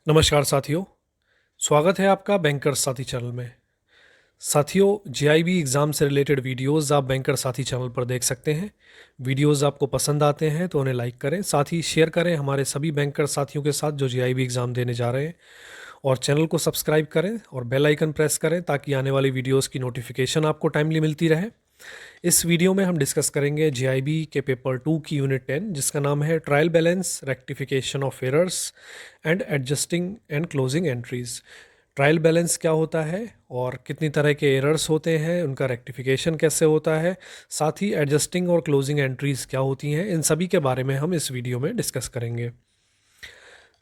नमस्कार साथियों, स्वागत है आपका बैंकर साथी चैनल में। साथियों, जीआईबी एग्ज़ाम से रिलेटेड वीडियोस आप बैंकर साथी चैनल पर देख सकते हैं। वीडियोस आपको पसंद आते हैं तो उन्हें लाइक करें, साथ ही शेयर करें हमारे सभी बैंकर साथियों के साथ जो जीआईबी एग्ज़ाम देने जा रहे हैं, और चैनल को सब्सक्राइब करें और बेल आइकन प्रेस करें ताकि आने वाली वीडियोस की नोटिफिकेशन आपको टाइमली मिलती रहे। इस वीडियो में हम डिस्कस करेंगे जीआईबी के पेपर 2 की यूनिट 10, जिसका नाम है trial balance, rectification of errors and adjusting and closing entries. Trial balance क्या होता है और कितनी तरह के एरर्स होते हैं, उनका रेक्टिफिकेशन कैसे होता है, साथ ही एडजस्टिंग और क्लोजिंग एंट्रीज क्या होती हैं, इन सभी के बारे में हम इस वीडियो में डिस्कस करेंगे।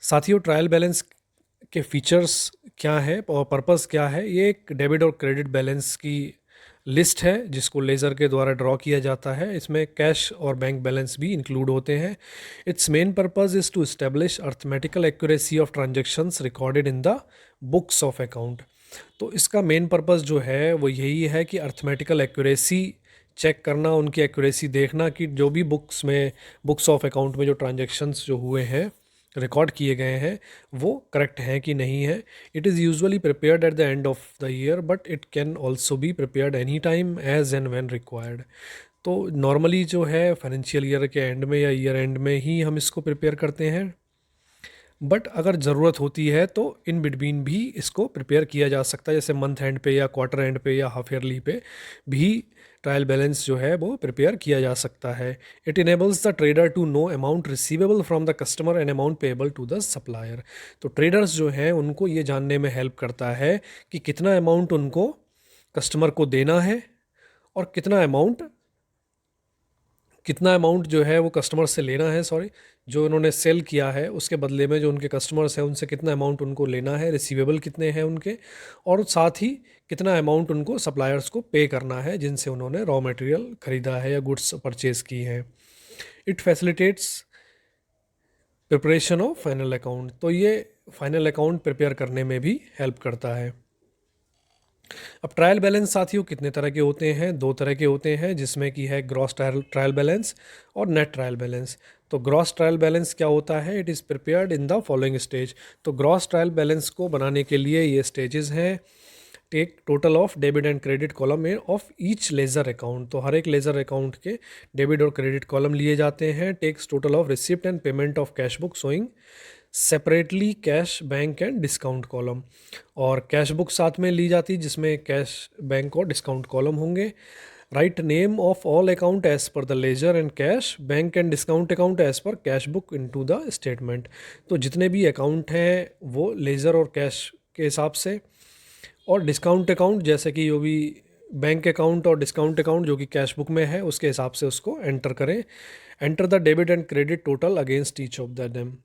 साथियों, ट्रायल बैलेंस के फीचर्स क्या है और पर्पस क्या है। ये एक डेबिट और क्रेडिट बैलेंस की लिस्ट है जिसको लेज़र के द्वारा ड्रॉ किया जाता है। इसमें कैश और बैंक बैलेंस भी इंक्लूड होते हैं। It's main purpose is to establish arithmetical accuracy of transactions recorded in the books of account. तो इसका मेन पर्पस जो है वो यही है कि अर्थमेटिकल एक्यूरेसी चेक करना, उनकी एक्यूरेसी देखना कि जो भी बुक्स ऑफ अकाउंट में जो ट्रांजेक्शन्स जो हुए हैं, रिकॉर्ड किए गए हैं, वो करेक्ट हैं कि नहीं है। It is usually prepared at the end of the year, but it can also be prepared any time as and when required. तो नॉर्मली जो है फाइनेंशियल ईयर के एंड में या ईयर एंड में ही हम इसको प्रिपेयर करते हैं, बट अगर ज़रूरत होती है तो इन बिटवीन भी इसको प्रिपेयर किया जा सकता है, जैसे मंथ एंड पे या क्वार्टर एंड पे या हाफ ईयरली पे भी ट्रायल बैलेंस जो है वो प्रिपेयर किया जा सकता है। It enables the trader to know amount receivable from the customer and amount payable to the supplier. तो ट्रेडर्स जो हैं उनको ये जानने में हेल्प करता है कि कितना अमाउंट उनको कस्टमर को देना है और कितना अमाउंट जो है वो कस्टमर से लेना है, सॉरी, जो उन्होंने सेल किया है उसके बदले में जो उनके कस्टमर्स हैं उनसे कितना अमाउंट उनको लेना है, रिसीवेबल कितने हैं उनके, और साथ ही कितना अमाउंट उनको सप्लायर्स को पे करना है जिनसे उन्होंने रॉ मटेरियल ख़रीदा है या गुड्स परचेज़ की हैं। It facilitates preparation of final account. तो ये फाइनल अकाउंट प्रिपेयर करने में भी हेल्प करता है। अब ट्रायल बैलेंस साथियों कितने तरह के होते हैं? दो तरह के होते हैं, जिसमें कि है ग्रॉस ट्रायल बैलेंस और नेट ट्रायल बैलेंस। तो ग्रॉस ट्रायल बैलेंस क्या होता है? It is prepared in the following stage. तो ग्रॉस ट्रायल बैलेंस को बनाने के लिए ये स्टेजेस हैं। Take total of debit and credit column में ऑफ ईच लेज़र अकाउंट। तो हर एक लेज़र अकाउंट के डेबिट और क्रेडिट कॉलम लिए जाते हैं। Takes total of receipt and payment of cash book showing separately cash, bank and discount column. और कैश बुक साथ में ली जाती जिसमें कैश, बैंक और डिस्काउंट कॉलम होंगे। Write name of all account as per the ledger and cash, bank and discount account as per cash book into the statement. तो जितने भी अकाउंट हैं वो लेजर और कैश के हिसाब से, और डिस्काउंट अकाउंट जैसे कि जो भी बैंक अकाउंट और डिस्काउंट अकाउंट जो कि कैश बुक में है उसके हिसाब से उसको एंटर करें। Enter the debit and credit total against each of the them.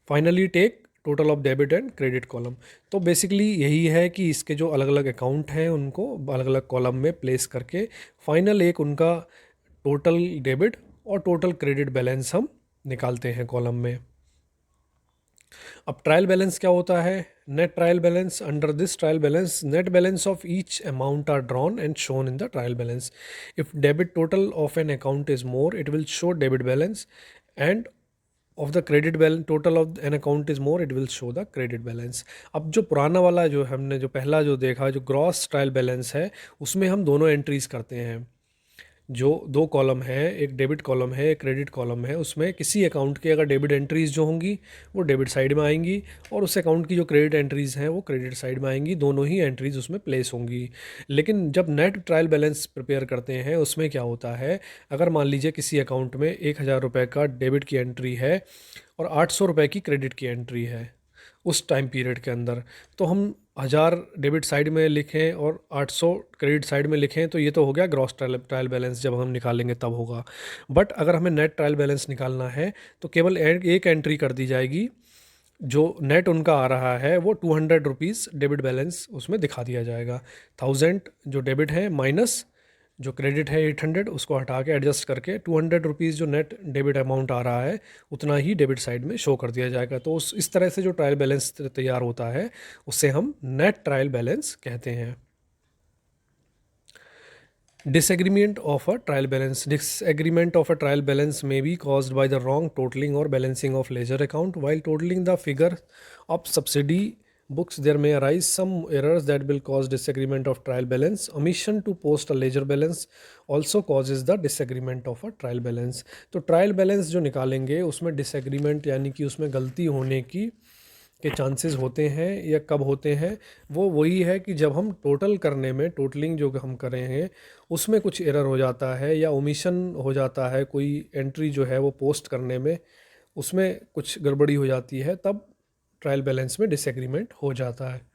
Finally take total of debit and credit column. तो बेसिकली यही है कि इसके जो अलग अलग अकाउंट हैं उनको अलग अलग कॉलम में प्लेस करके फाइनल एक उनका टोटल डेबिट और टोटल क्रेडिट बैलेंस हम निकालते हैं कॉलम में। अब ट्रायल बैलेंस क्या होता है? Net trial balance. Under this trial balance net balance of each amount are drawn and shown in the trial balance. If debit total of an account is more, it will show debit balance, and of the credit balance total of an account is more, it will show the credit balance. अब जो पुराना वाला जो हमने जो पहला जो देखा, जो ग्रॉस ट्रायल बैलेंस है, उसमें हम दोनों एंट्रीज करते हैं। जो दो कॉलम है, एक डेबिट कॉलम है, एक क्रेडिट कॉलम है, उसमें किसी अकाउंट की अगर डेबिट एंट्रीज जो होंगी वो डेबिट साइड में आएंगी, और उस अकाउंट की जो क्रेडिट एंट्रीज हैं वो क्रेडिट साइड में आएंगी। दोनों ही एंट्रीज उसमें प्लेस होंगी। लेकिन जब नेट ट्रायल बैलेंस प्रिपेयर करते हैं उसमें क्या होता है, अगर मान लीजिए किसी अकाउंट में 1,000 रुपये का डेबिट की एंट्री है और 800 रुपये की क्रेडिट की एंट्री है उस टाइम पीरियड के अंदर, तो हम 1,000 डेबिट साइड में लिखें और 800 क्रेडिट साइड में लिखें तो ये तो हो गया ग्रॉस ट्रायल बैलेंस, जब हम निकालेंगे तब होगा। बट अगर हमें नेट ट्रायल बैलेंस निकालना है तो केवल एक एंट्री कर दी जाएगी। जो नेट उनका आ रहा है वो 200 रुपीज़ डेबिट बैलेंस उसमें दिखा दिया जाएगा। 1000 जो डेबिट है माइनस जो क्रेडिट है 800, उसको हटा के एडजस्ट करके 200 रुपीज़ जो नेट डेबिट अमाउंट आ रहा है उतना ही डेबिट साइड में शो कर दिया जाएगा। तो इस तरह से जो ट्रायल बैलेंस तैयार होता है उससे हम नेट ट्रायल बैलेंस कहते हैं। Disagreement of a trial balance. Disagreement of a trial balance may be caused by the wrong totaling or balancing of ledger account. While totaling the figure of subsidy books, there may arise some errors that will cause disagreement of trial balance. Omission to post a ledger balance also causes the disagreement of a trial balance. तो trial balance जो निकालेंगे उसमें disagreement यानी कि उसमें गलती होने की के चांसेस होते हैं या कब होते हैं, वो वही है कि जब हम टोटल करने में टोटलिंग जो हम कर रहे हैं उसमें कुछ एरर हो जाता है या ओमिशन हो जाता है, कोई एंट्री जो है वो पोस्ट करने में उसमें कुछ गड़बड़ी हो जाती है, तब ट्रायल बैलेंस में डिसएग्रीमेंट हो जाता है।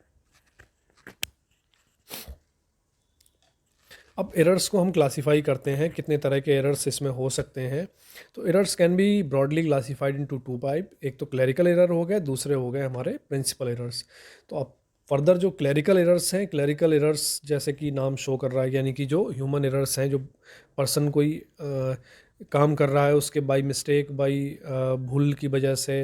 अब एरर्स को हम क्लासीफाई करते हैं, कितने तरह के एरर्स इसमें हो सकते हैं। तो errors can be broadly classified into two type, एक तो क्लरिकल एरर हो गए, दूसरे हो गए हमारे प्रिंसिपल एरर्स। तो अब फर्दर जो क्लरिकल एरर्स हैं, क्लरिकल एरर्स जैसे कि नाम शो कर रहा है, यानी कि जो ह्यूमन एरर्स हैं, जो पर्सन कोई काम कर रहा है उसके बाई मिस्टेक, बाई भूल की वजह से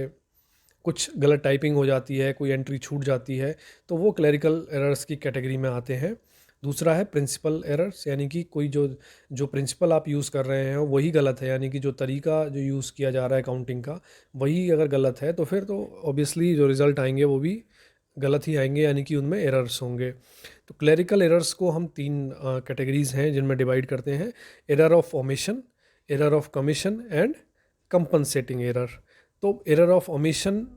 कुछ गलत टाइपिंग हो जाती है, कोई एंट्री छूट जाती है, तो वो क्लरिकल एरर्स की कैटेगरी में आते हैं। दूसरा है प्रिंसिपल एरर्स, यानी कि कोई जो जो प्रिंसिपल आप यूज़ कर रहे हैं वही गलत है, यानी कि जो तरीका जो यूज़ किया जा रहा है काउंटिंग का वही अगर गलत है तो फिर तो ऑब्वियसली जो रिज़ल्ट आएंगे वो भी गलत ही आएंगे, यानी कि उनमें एरर्स होंगे। तो क्लरिकल एरर्स को हम तीन कैटेगरीज हैं जिनमें डिवाइड करते हैं: error of omission, error of commission and compensating error. तो एरर ऑफ ओमिशन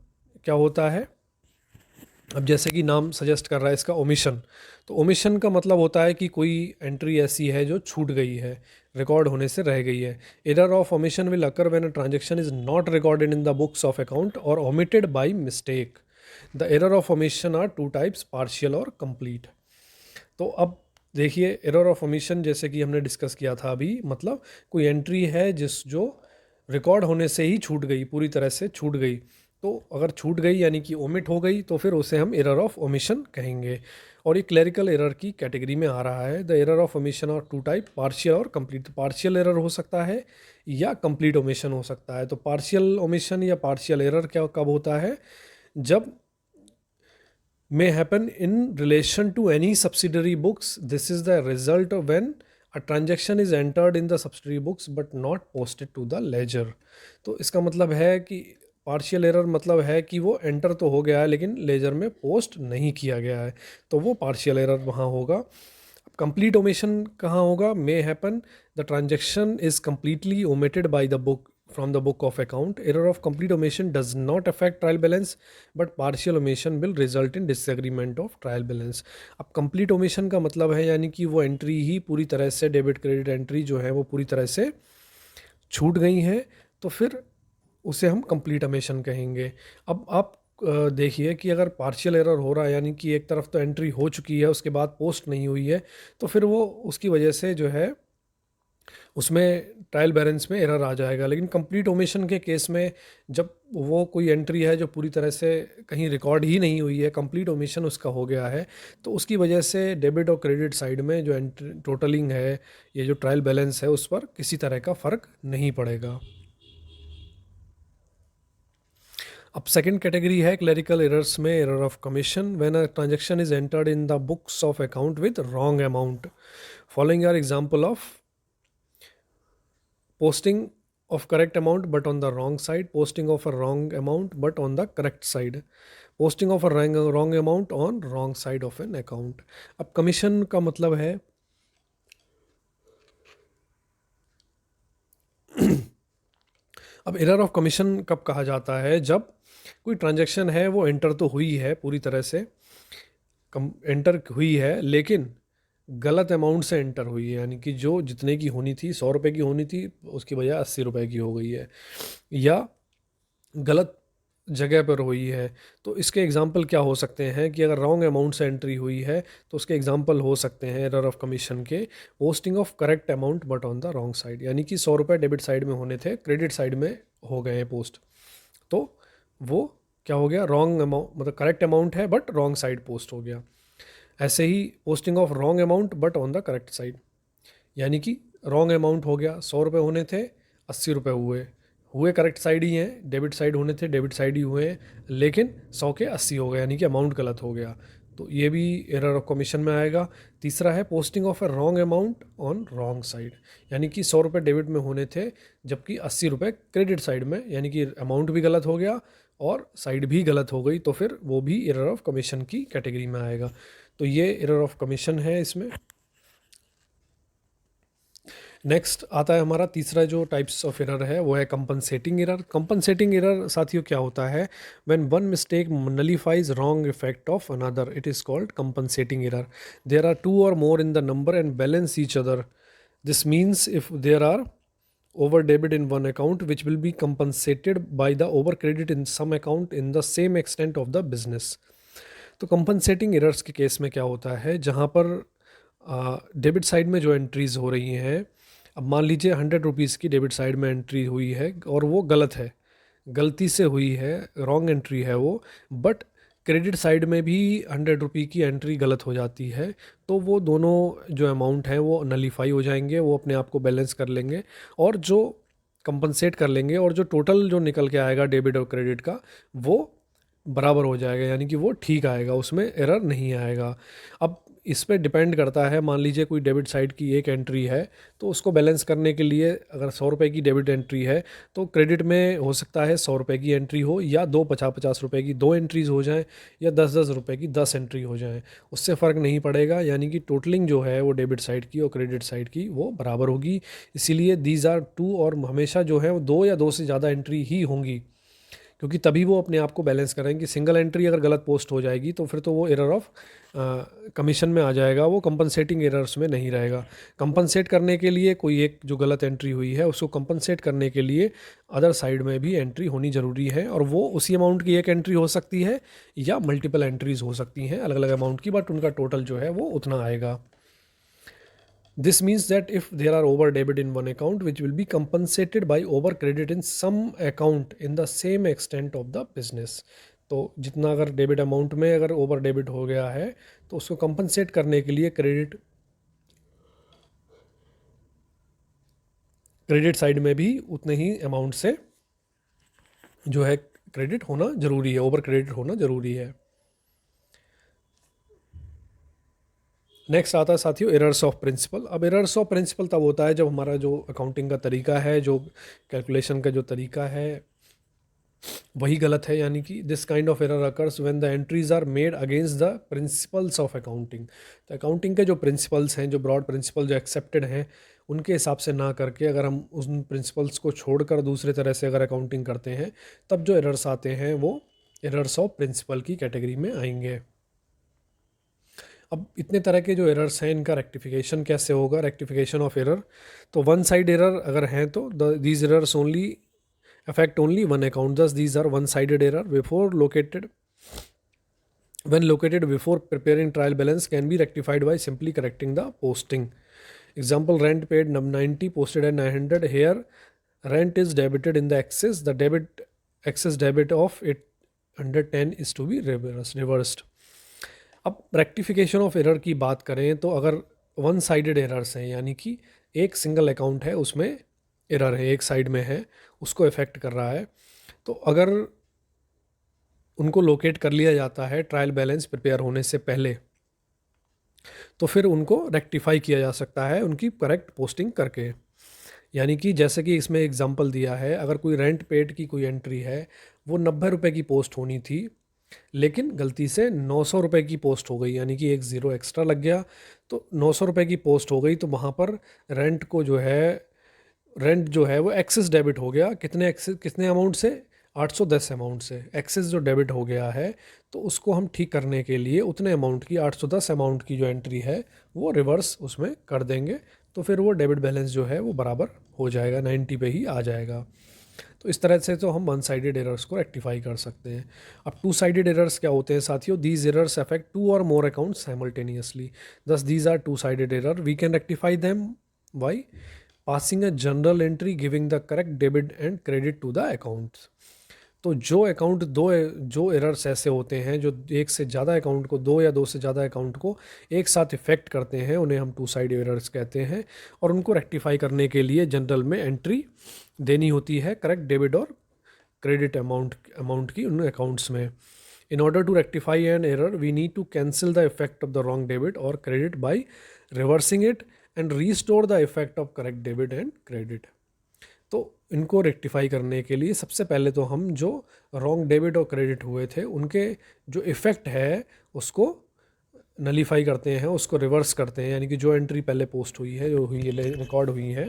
क्या होता है? अब जैसे कि नाम सजेस्ट कर रहा है इसका ओमिशन, तो ओमिशन का मतलब होता है कि कोई एंट्री ऐसी है जो छूट गई है, रिकॉर्ड होने से रह गई है। Error of omission will occur when a transaction is not recorded in the books of account और omitted by mistake. The error of omission are two types: partial और कंप्लीट। तो अब देखिए, एरर ऑफ ओमिशन जैसे कि हमने discuss किया था अभी, मतलब कोई एंट्री है जो रिकॉर्ड होने से ही छूट गई, पूरी तरह से छूट गई। तो अगर छूट गई यानी कि ओमिट हो गई तो फिर उसे हम एरर ऑफ ओमिशन कहेंगे, और ये क्लरिकल एरर की कैटेगरी में आ रहा है। द एरर ऑफ ओमिशन और टू टाइप: पार्शियल और कंप्लीट। पार्शियल एरर हो सकता है या कंप्लीट ओमिशन हो सकता है। तो पार्शियल ओमिशन या पार्शियल एरर क्या कब होता है? जब may happen in relation to any subsidiary books. This is the result of when a transaction is entered in the subsidiary books but not posted to the ledger. तो इसका मतलब है कि पार्शियल एरर मतलब है कि वो एंटर तो हो गया है लेकिन लेजर में पोस्ट नहीं किया गया है, तो वो पार्शियल एरर वहाँ होगा। कंप्लीट ओमिशन कहाँ होगा? May happen the transaction is completely omitted by the book from the book of account. Error of complete omission does not affect trial balance, but partial omission will result in disagreement of trial balance. अब complete omission का मतलब है यानी कि वो entry ही पूरी तरह से, डेबिट क्रेडिट एंट्री जो है वो पूरी तरह से छूट गई है, तो फिर उसे हम कंप्लीट ओमिशन कहेंगे। अब आप देखिए कि अगर पार्शियल एरर हो रहा है यानी कि एक तरफ तो एंट्री हो चुकी है उसके बाद पोस्ट नहीं हुई है, तो फिर वो उसकी वजह से जो है उसमें ट्रायल बैलेंस में एरर आ जाएगा। लेकिन कंप्लीट ओमिशन के केस में जब वो कोई एंट्री है जो पूरी तरह से कहीं रिकॉर्ड ही नहीं हुई है, कंप्लीट ओमिशन उसका हो गया है, तो उसकी वजह से डेबिट और क्रेडिट साइड में जो एंट्री टोटलिंग है, ये जो ट्रायल बैलेंस है, उस पर किसी तरह का फ़र्क नहीं पड़ेगा। अब सेकंड कैटेगरी है क्लरिकल एरर्स में error of commission, when a transaction is entered in the books of account with wrong amount. Following are example of posting of correct amount but on the wrong side, posting of a wrong amount but on the correct side, posting of a wrong amount on wrong side of an account. अब commission का मतलब है अब error of commission कब कहा जाता है? जब कोई ट्रांजैक्शन है वो एंटर तो हुई है, पूरी तरह से एंटर हुई है, लेकिन गलत अमाउंट से एंटर हुई है, यानी कि जो जितने की होनी थी, 100 रुपये की होनी थी, उसकी बजाय 80 रुपये की हो गई है, या गलत जगह पर हुई है। तो इसके एग्जांपल क्या हो सकते हैं कि अगर रॉन्ग अमाउंट से एंट्री हुई है तो उसके एग्जांपल हो सकते हैं एरर ऑफ कमीशन के: posting of correct amount but on the wrong side, यानी कि 100 रुपये डेबिट साइड में होने थे, क्रेडिट साइड में हो गए हैं पोस्ट, तो वो क्या हो गया? रॉन्ग अमाउंट, मतलब करेक्ट अमाउंट है बट रॉन्ग साइड पोस्ट हो गया। ऐसे ही posting of wrong amount but on the correct side, यानी कि रॉन्ग अमाउंट हो गया, 100 रुपये होने थे, 80 रुपये हुए करेक्ट साइड ही हैं, डेबिट साइड होने थे, डेबिट साइड ही हुए हैं, लेकिन 100 के 80 हो गए, यानी कि अमाउंट गलत हो गया, तो ये भी एरर ऑफ कमीशन में आएगा। तीसरा है posting of A wrong amount on wrong side, यानी कि 100 रुपये डेबिट में होने थे जबकि 80 रुपये क्रेडिट साइड में, यानी कि अमाउंट भी गलत हो गया और साइड भी गलत हो गई, तो फिर वो भी एरर ऑफ कमीशन की कैटेगरी में आएगा। तो ये एरर ऑफ कमीशन है इसमें। नेक्स्ट आता है हमारा तीसरा जो टाइप्स ऑफ एरर है वो है कंपनसेटिंग एरर। कंपनसेटिंग एरर साथियों क्या होता है, when one mistake nullifies wrong effect of another it is called compensating error. There are two और more in the number and balance each other. This means if there are over debit in one account which will be compensated by the over credit in some account in the same extent of the business। तो compensating errors के case में क्या होता है, जहाँ पर debit side में जो एंट्रीज़ हो रही हैं, अब मान लीजिए 100 रुपीज़ की डेबिट साइड में एंट्री हुई है और वो गलत है, गलती से हुई है, रॉन्ग एंट्री है वो, बट क्रेडिट साइड में भी 100 रुपये की एंट्री गलत हो जाती है, तो वो दोनों जो अमाउंट हैं वो नलीफाई हो जाएंगे, वो अपने आप को बैलेंस कर लेंगे और जो कंपनसेट कर लेंगे, और जो टोटल जो निकल के आएगा डेबिट और क्रेडिट का वो बराबर हो जाएगा, यानी कि वो ठीक आएगा, उसमें एरर नहीं आएगा। अब इस पे डिपेंड करता है, मान लीजिए कोई डेबिट साइड की एक एंट्री है तो उसको बैलेंस करने के लिए अगर 100 रुपये की डेबिट एंट्री है तो क्रेडिट में हो सकता है 100 रुपये की एंट्री हो, या 50-50 रुपये की 2 एंट्रीज़ हो जाएं, या 10-10 रुपये की 10 एंट्री हो जाएं, उससे फ़र्क नहीं पड़ेगा, यानी कि टोटलिंग जो है वो डेबिट साइड की और क्रेडिट साइड की वो बराबर होगी। इसीलिए दीज आर टू, और हमेशा जो है वो 2 या 2 से ज़्यादा एंट्री ही होंगी, क्योंकि तभी वो अपने आप को बैलेंस करेंगे। सिंगल एंट्री अगर गलत पोस्ट हो जाएगी तो फिर तो वो एरर ऑफ कमीशन में आ जाएगा, वो कंपनसेटिंग एरर्स में नहीं रहेगा। कंपनसेट करने के लिए कोई एक जो गलत एंट्री हुई है उसको कंपनसेट करने के लिए अदर साइड में भी एंट्री होनी ज़रूरी है, और वो उसी अमाउंट की एक एंट्री हो सकती है या मल्टीपल एंट्रीज़ हो सकती हैं अलग अलग अमाउंट की, बट उनका टोटल जो है वो उतना आएगा। This means that if there are over debit in one account which will be compensated by over credit in some account in the same extent of the business। तो जितना अगर डेबिट अमाउंट में अगर ओवर डेबिट हो गया है तो उसको कंपनसेट करने के लिए क्रेडिट साइड में भी उतने ही अमाउंट से जो है क्रेडिट होना ज़रूरी है, ओवर क्रेडिट होना ज़रूरी है। नेक्स्ट आता है साथियों एरर्स ऑफ प्रिंसिपल। अब एरर्स ऑफ प्रिंसिपल तब होता है जब हमारा जो अकाउंटिंग का तरीका है, जो कैलकुलेशन का जो तरीका है वही गलत है, यानी कि this kind of error occurs when the entries are made against the principles of accounting. तो अकाउंटिंग के जो प्रिंसिपल्स हैं, जो ब्रॉड प्रिंसिपल जो एक्सेप्टेड हैं, उनके हिसाब से ना करके अगर हम उन प्रिंसिपल्स को छोड़कर दूसरे तरह से अगर अकाउंटिंग करते हैं, तब जो एरर्स आते हैं वो एरर्स ऑफ प्रिंसिपल की कैटेगरी में आएंगे। अब इतने तरह के जो एरर्स हैं इनका रेक्टिफिकेशन कैसे होगा, रेक्टिफिकेशन ऑफ एरर। तो वन साइड एरर अगर हैं तो these errors only affect only one account, thus these are one sided error when located before preparing trial balance can be rectified by simply correcting the posting। Example, rent paid 90 posted at 900, here rent is debited in the excess, the excess debit of it 110 is to be reversed। अब rectification of error की बात करें तो अगर one sided errors हैं, यानी कि एक सिंगल अकाउंट है उसमें एरर है, एक साइड में है, उसको इफ़ेक्ट कर रहा है, तो अगर उनको लोकेट कर लिया जाता है ट्रायल बैलेंस प्रिपेयर होने से पहले, तो फिर उनको रेक्टिफाई किया जा सकता है उनकी करेक्ट पोस्टिंग करके। यानी कि जैसे कि इसमें एग्जांपल दिया है, अगर कोई रेंट पेड की कोई एंट्री है, वो 90 रुपये की पोस्ट होनी थी लेकिन गलती से 900 रुपये की पोस्ट हो गई, यानी कि एक ज़ीरो एक्स्ट्रा लग गया, तो 900 रुपये की पोस्ट हो गई, तो वहाँ पर रेंट जो है वो एक्सेस डेबिट हो गया। कितने अमाउंट से, 810 अमाउंट से एक्सेस जो डेबिट हो गया है, तो उसको हम ठीक करने के लिए उतने अमाउंट की 810 अमाउंट की जो एंट्री है वो रिवर्स उसमें कर देंगे, तो फिर वो डेबिट बैलेंस जो है वो बराबर हो जाएगा, 90 पे ही आ जाएगा। तो इस तरह से तो हम वन साइडेड एरर्स को रेक्टिफाई कर सकते हैं। अब टू साइडेड एरर्स क्या होते हैं साथियों, दीज एरर्स अफेक्ट टू और more accounts simultaneously, thus these are two sided error, we can rectify them by passing a journal entry giving the correct debit and credit to the accounts. तो जो errors ऐसे होते हैं जो एक से ज़्यादा अकाउंट को, दो या दो से ज़्यादा अकाउंट को एक साथ इफ़ेक्ट करते हैं, उन्हें हम टू साइड एरर्स कहते हैं, और उनको रेक्टिफाई करने के लिए जनरल में एंट्री देनी होती है करेक्ट डेबिट और क्रेडिट अमाउंट की उन अकाउंट्स में। In order to rectify an error, we need to cancel the effect of the wrong debit or credit by reversing it and restore the effect of correct debit and credit. तो इनको rectify करने के लिए सबसे पहले तो हम जो रॉन्ग डेबिट और क्रेडिट हुए थे उनके जो इफ़ेक्ट है उसको नलीफाई करते हैं, उसको रिवर्स करते हैं, यानी कि जो एंट्री पहले पोस्ट हुई है, जो हुई रिकॉर्ड हुई है,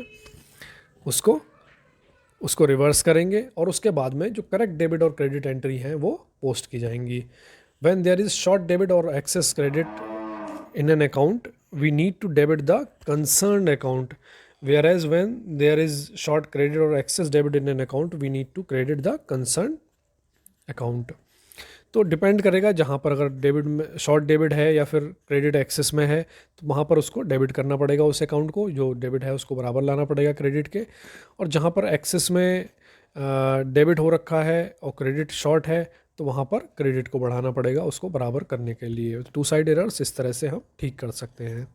उसको रिवर्स करेंगे और उसके बाद में जो करेक्ट डेबिट और क्रेडिट एंट्री हैं वो पोस्ट की जाएंगी. When there is short debit और excess credit in an account, we need to debit the concerned account, whereas when there is short credit or excess debit in an account, we need to credit the concerned account. तो depend करेगा, जहाँ पर अगर debit में short debit है या फिर credit access में है तो वहाँ पर उसको डेबिट करना पड़ेगा, उस अकाउंट को जो डेबिट है उसको बराबर लाना पड़ेगा क्रेडिट के. और जहाँ पर एक्सेस में डेबिट हो रखा है और क्रेडिट शॉर्ट है तो वहाँ पर क्रेडिट को बढ़ाना पड़ेगा उसको बराबर करने के लिए. टू साइड एरर्स इस तरह से हम ठीक कर सकते हैं.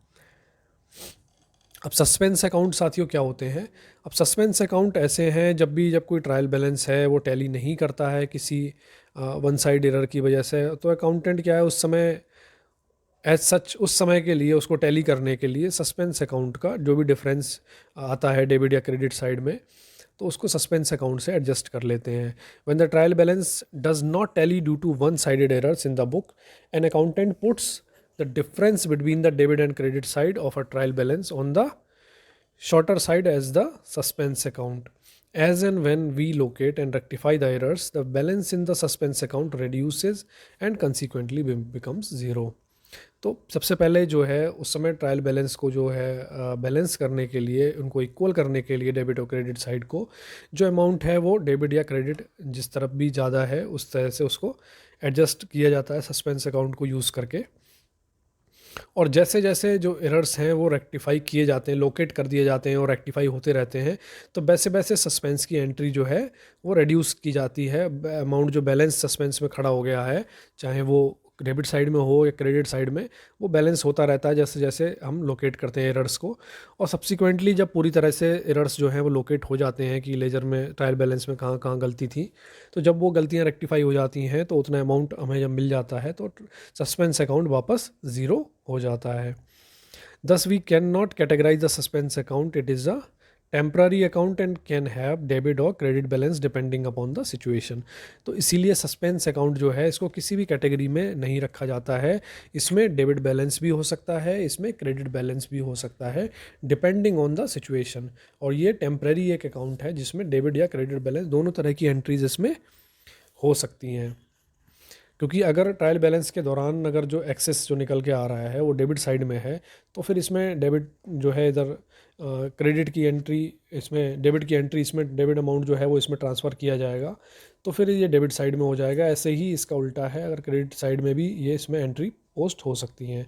अब सस्पेंस अकाउंट साथियों क्या होते हैं? अब सस्पेंस अकाउंट ऐसे हैं जब कोई ट्रायल बैलेंस है वो टैली नहीं करता है किसी वन साइड एरर की वजह से, तो अकाउंटेंट क्या है उस समय एज सच उस समय के लिए उसको टैली करने के लिए सस्पेंस अकाउंट का जो भी डिफरेंस आता है डेबिट या क्रेडिट साइड में तो उसको सस्पेंस अकाउंट से एडजस्ट कर लेते हैं. When the trial balance does not tally due to one sided errors in the book, an accountant puts the difference between the debit and credit side of a trial balance on the shorter side as the suspense account. As and when we locate and rectify the errors, the balance in the suspense account reduces and consequently becomes zero. तो सबसे पहले जो है उस समय trial balance को जो है बैलेंस करने के लिए, उनको इक्वल करने के लिए डेबिट और क्रेडिट साइड को, जो अमाउंट है वो डेबिट या क्रेडिट जिस तरफ भी ज़्यादा है उस तरह से उसको एडजस्ट किया जाता है सस्पेंस अकाउंट को यूज़ करके. और जैसे जैसे जो एरर्स हैं वो रेक्टिफाई किए जाते हैं, लोकेट कर दिए जाते हैं और रेक्टिफाई होते रहते हैं, तो वैसे वैसे सस्पेंस की एंट्री जो है वो रिड्यूस की जाती है. अमाउंट जो बैलेंस सस्पेंस में खड़ा हो गया है, चाहे वो डेबिट साइड में हो या क्रेडिट साइड में, वो बैलेंस होता रहता है जैसे जैसे हम लोकेट करते हैं एरर्स को. और सब्सिक्वेंटली जब पूरी तरह से एरर्स जो हैं वो लोकेट हो जाते हैं कि लेजर में ट्रायल बैलेंस में कहाँ कहाँ गलती थी, तो जब वो गलतियाँ रेक्टिफाई हो जाती हैं तो उतना अमाउंट हमें जब मिल जाता है तो सस्पेंस अकाउंट वापस ज़ीरो हो जाता है. Thus we cannot categorize the suspense account. It is a temporary account and can have debit or credit balance depending upon the situation. तो इसीलिए सस्पेंस अकाउंट जो है इसको किसी भी कैटेगरी में नहीं रखा जाता है. इसमें डेबिट बैलेंस भी हो सकता है, इसमें क्रेडिट बैलेंस भी हो सकता है, डिपेंडिंग ऑन द सिचुएशन. और ये टेम्पररी एक अकाउंट है जिसमें डेबिट या क्रेडिट बैलेंस दोनों तरह की एंट्रीज इसमें हो सकती हैं. क्योंकि अगर ट्रायल बैलेंस के दौरान अगर जो एक्सेस जो निकल के आ रहा है वो डेबिट साइड में है तो फिर इसमें डेबिट जो है इधर क्रेडिट की एंट्री, इसमें डेबिट की एंट्री, इसमें डेबिट अमाउंट जो है वो इसमें ट्रांसफ़र किया जाएगा तो फिर ये डेबिट साइड में हो जाएगा. ऐसे ही इसका उल्टा है, अगर क्रेडिट साइड में भी ये इसमें एंट्री पोस्ट हो सकती हैं.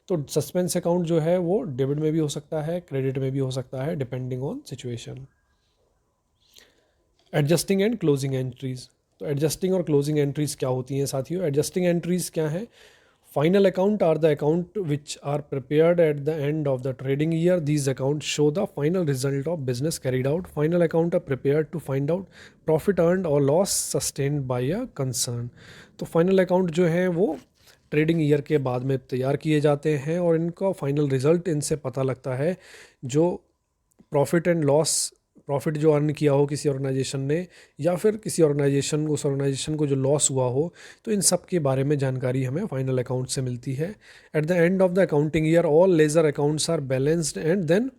तो सस्पेंस अकाउंट जो है वो डेबिट में भी हो सकता है, क्रेडिट में भी हो सकता है, depending on situation. Adjusting and closing entries. तो एडजस्टिंग और क्लोजिंग एंट्रीज़ क्या होती हैं साथियों? एडजस्टिंग एंट्रीज़ क्या है? Final account are the account which are prepared at the end of the trading year. These account show the final result of business carried out. Final account are prepared to find out profit earned और loss sustained by a concern. तो final account जो है वो trading year के बाद में तैयार किए जाते हैं और इनका फाइनल रिजल्ट इनसे पता लगता है. जो प्रॉफिट एंड लॉस, प्रॉफिट जो अर्न किया हो किसी ऑर्गेनाइजेशन ने या फिर किसी ऑर्गेनाइजेशन उस ऑर्गेनाइजेशन को जो लॉस हुआ हो, तो इन सब के बारे में जानकारी हमें फाइनल अकाउंट से मिलती है. At the end of the accounting year all ledger accounts are balanced and then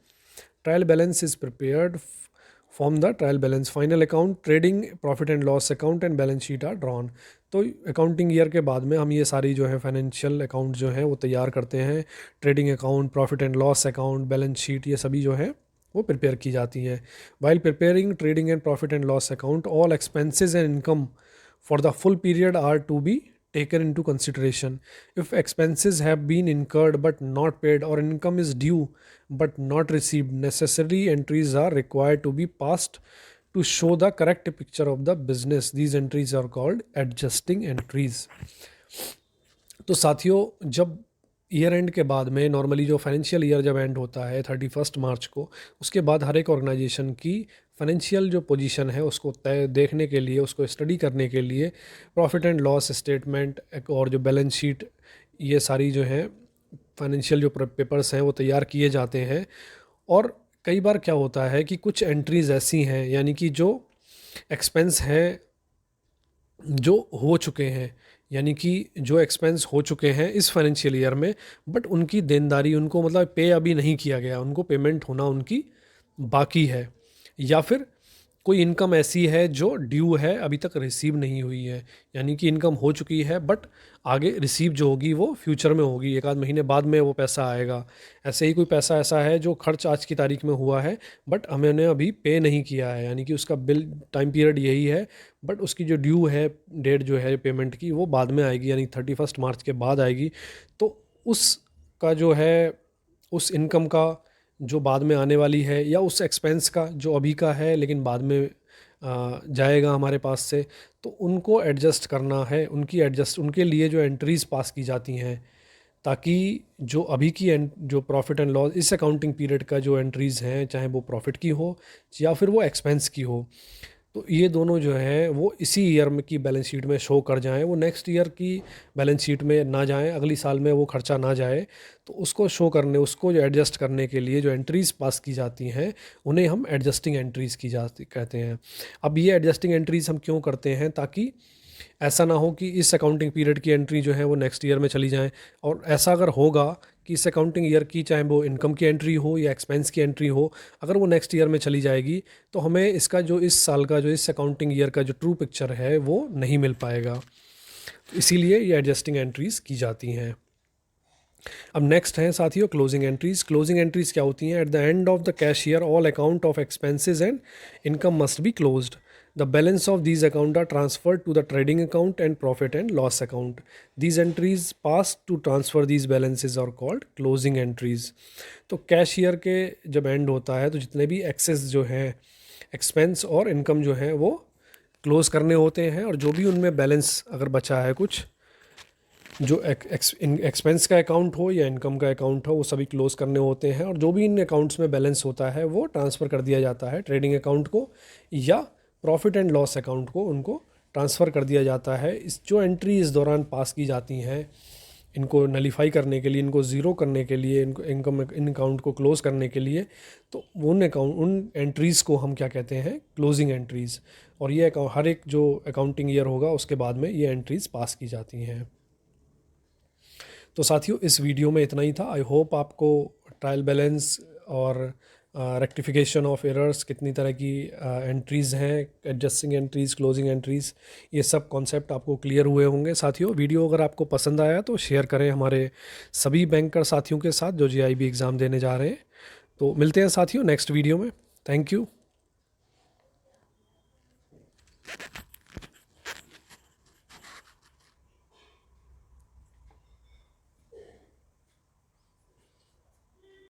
trial balance is prepared from the trial balance. Final account, trading, profit and loss account and balance sheet are drawn. तो accounting year के बाद में हम ये सारी जो है financial account जो है वो तैयार करते हैं. Trading account, profit and loss account, balance sheet, ये सभी जो है वो प्रिपेयर की जाती हैं. While preparing trading and profit and loss account, all expenses and income for the full period are to be taken into consideration. If expenses have been incurred but not paid or income is due but not received, necessary entries are required to be passed to show the correct picture of the business. These entries are called adjusting entries. तो साथियों, जब year and के बाद में normally जो financial year जब and होता है 31 मार्च को, उसके बाद हर एक ऑर्गेनाइजेशन की फाइनेंशियल जो पोजीशन है उसको तय देखने के लिए, उसको स्टडी करने के लिए प्रॉफिट एंड लॉस स्टेटमेंट और जो बैलेंस शीट, ये सारी जो है फाइनेंशियल जो पेपर्स हैं वो तैयार किए जाते हैं। और कई बार क्या होता है कि कुछ एंट्रीज़ ऐसी हैं, यानी कि जो एक्सपेंस हैं जो हो चुके हैं, यानी कि जो एक्सपेंस हो चुके हैं इस फाइनेंशियल ईयर में, बट उनकी देनदारी, उनको मतलब पे अभी नहीं किया गया, उनको पेमेंट होना उनकी बाकी है, या फिर कोई इनकम ऐसी है जो ड्यू है अभी तक रिसीव नहीं हुई है, यानी कि इनकम हो चुकी है बट आगे रिसीव जो होगी वो फ्यूचर में होगी, एक आध महीने बाद में वो पैसा आएगा। ऐसे ही कोई पैसा ऐसा है जो खर्च आज की तारीख में हुआ है बट हमने अभी पे नहीं किया है, यानी कि उसका बिल टाइम पीरियड यही है, बट उसकी जो ड्यू है, डेट जो है पेमेंट की, वो बाद में आएगी, यानी 31 मार्च के बाद आएगी। तो उसका जो है, उस इनकम का जो बाद में आने वाली है, या उस एक्सपेंस का जो अभी का है लेकिन बाद में जाएगा हमारे पास से, तो उनको एडजस्ट करना है, उनके लिए जो एंट्रीज़ पास की जाती हैं, ताकि जो अभी की जो प्रॉफिट एंड लॉस इस अकाउंटिंग पीरियड का जो एंट्रीज़ हैं, चाहे वो प्रॉफिट की हो या फिर वो एक्सपेंस की हो, तो ये दोनों जो है वो इसी ईयर में की बैलेंस शीट में शो कर जाएं, वो नेक्स्ट ईयर की बैलेंस शीट में ना जाएं, अगली साल में वो खर्चा ना जाए। तो उसको शो करने, उसको जो एडजस्ट करने के लिए जो एंट्रीज़ पास की जाती हैं उन्हें हम एडजस्टिंग एंट्रीज़ की जाती कहते हैं। अब ये एडजस्टिंग एंट्रीज़ हम क्यों करते हैं, ताकि ऐसा ना हो कि इस अकाउंटिंग पीरियड की एंट्री जो है वो नेक्स्ट ईयर में चली जाए, और ऐसा अगर होगा कि इस अकाउंटिंग ईयर की, चाहे वो इनकम की एंट्री हो या एक्सपेंस की एंट्री हो, अगर वो नेक्स्ट ईयर में चली जाएगी तो हमें इसका जो इस साल का, जो इस अकाउंटिंग ईयर का जो ट्रू पिक्चर है वो नहीं मिल पाएगा। इसीलिए ये एडजस्टिंग एंट्रीज़ की जाती हैं। अब नेक्स्ट है साथियों क्लोजिंग एंट्रीज़। क्लोजिंग एंट्रीज़ क्या होती हैं? Eight the end of the cash year all account of expenses and income must be closed. The balance of these accounts are transferred to the trading account and profit and loss account. These entries passed to transfer these balances are called closing entries. तो cash year के जब and होता है तो जितने भी access जो है, एक्सपेंस और इनकम जो है वो क्लोज करने होते हैं, और जो भी उनमें बैलेंस अगर बचा है कुछ, जो एक्सपेंस का अकाउंट हो या इनकम का अकाउंट हो, वो सभी क्लोज करने होते हैं, और जो भी इन अकाउंट्स में बैलेंस होता है वो ट्रांसफ़र कर दिया जाता है ट्रेडिंग अकाउंट को या प्रॉफिट एंड लॉस अकाउंट को, उनको ट्रांसफ़र कर दिया जाता है। इस जो एंट्री इस दौरान पास की जाती हैं, इनको नलीफाई करने के लिए, इनको ज़ीरो करने के लिए, इनको इनकम इन अकाउंट को क्लोज़ करने के लिए, तो उन एंट्रीज़ को हम क्या कहते हैं? Closing entries. और ये हर एक जो अकाउंटिंग ईयर होगा उसके बाद में ये एंट्रीज़ पास की जाती हैं। तो साथियों इस वीडियो में इतना ही था। आई होप आपको ट्रायल बैलेंस और रेक्टिफिकेशन ऑफ एरर्स, कितनी तरह की एंट्रीज़ हैं, एडजस्टिंग एंट्रीज़, क्लोजिंग एंट्रीज़, ये सब कॉन्सेप्ट आपको क्लियर हुए होंगे। साथियों वीडियो अगर आपको पसंद आया तो शेयर करें हमारे सभी बैंकर साथियों के साथ जो जीआईबी एग्ज़ाम देने जा रहे हैं। तो मिलते हैं साथियों नेक्स्ट वीडियो में। Thank you.